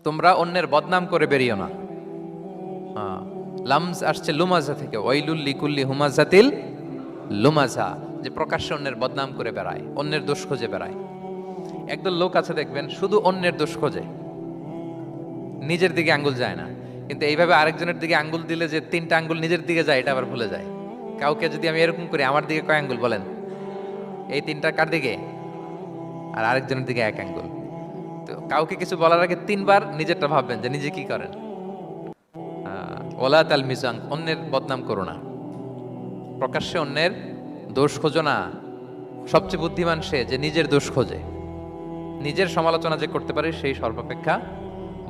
তোমরা অন্যের বদনাম করে বেরিও না। লামজ আসছে লুমাজা থেকে, ওয়াইলুল লিকুল্লি হুমাজাতিল লুমাজা, যে প্রকাশ্যে অন্যের বদনাম করে বেড়ায়, অন্যের দোষ খুঁজে বেড়ায়। একদল লোক আছে দেখবেন শুধু অন্যের দোষ খোঁজে, নিজের দিকে আঙ্গুল যায় না। কিন্তু এইভাবে আরেকজনের দিকে আঙ্গুল দিলে যে 3টা আঙ্গুল নিজের দিকে যায় এটা আবার ভুলে যায়। কাউকে যদি আমি এরকম করি, আমার দিকে কয় আঙ্গুল বলেন? এই 3টা কার দিকে? আর আরেকজনের দিকে 1 আঙ্গুল। তো কাউকে কিছু বলার আগে 3বার নিজেরটা ভাববেন যে নিজে কি করেন। ওলা তাল মিজাং, অন্যের বদনাম করো না, প্রকাশ্যে অন্যের দোষ খোঁজো না। সবচেয়ে বুদ্ধিমান সে যে নিজের দোষ খোঁজে। নিজের সমালোচনা যে করতে পারে সেই সর্বাপেক্ষা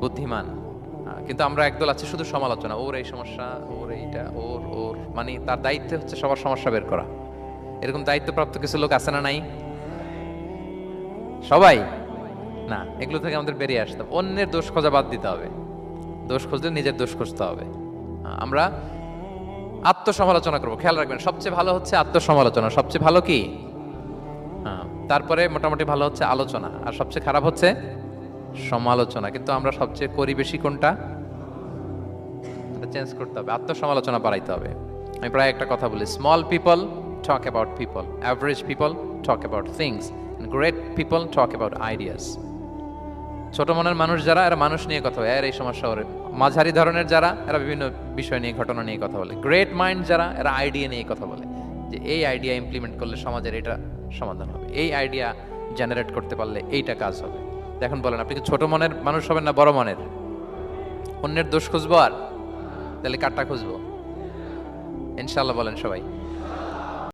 বুদ্ধিমান। কিন্তু আমরা একদল আছে শুধু সমালোচনা, ওর এই সমস্যা, ওর এইটা, ওর ওর মানে তার দায়িত্ব হচ্ছে সবার সমস্যা বের করা। এরকম দায়িত্বপ্রাপ্ত কিছু লোক আছে না? নাই? সবাই না, এগুলো থেকে আমাদের বেরিয়ে আসতে হবে। অন্যের দোষ খোঁজা বাদ দিতে হবে। দোষ খুঁজলে নিজের দোষ খুঁজতে হবে। আমরা আত্মসমালোচনা করবো। খেয়াল রাখবেন, সবচেয়ে ভালো হচ্ছে আত্মসমালোচনা। সবচেয়ে ভালো কি? তারপরে মোটামুটি ভালো হচ্ছে আলোচনা, আর সবচেয়ে খারাপ হচ্ছে সমালোচনা। কিন্তু আমরা সবচেয়ে করি বেশি কোনটা? চেঞ্জ করতে হবে, আত্মসমালোচনা বাড়াইতে হবে। আমি প্রায় একটা কথা বলি, small people talk about people, average people talk about things, great people talk about ideas. ছোট মনের মানুষ যারা, এরা মানুষ নিয়ে কথা বলে, এর এই সমস্যা ওর। মাঝারি ধরনের যারা, এরা বিভিন্ন বিষয় নিয়ে, ঘটনা নিয়ে কথা বলে। গ্রেট মাইন্ড যারা, এরা আইডিয়া নিয়ে কথা বলে, যে এই আইডিয়া ইমপ্লিমেন্ট করলে সমাজের এটা সমাধান হবে, এই আইডিয়া জেনারেট করতে পারলে এইটা কাজ হবে। দেখুন বলেন, আপনি কি ছোট মনের মানুষ হবেন না বড় মনের? অন্যের দোষ খুঁজবো, আর তাহলে কারটা খুঁজবো? ইনশাআল্লাহ বলেন সবাই।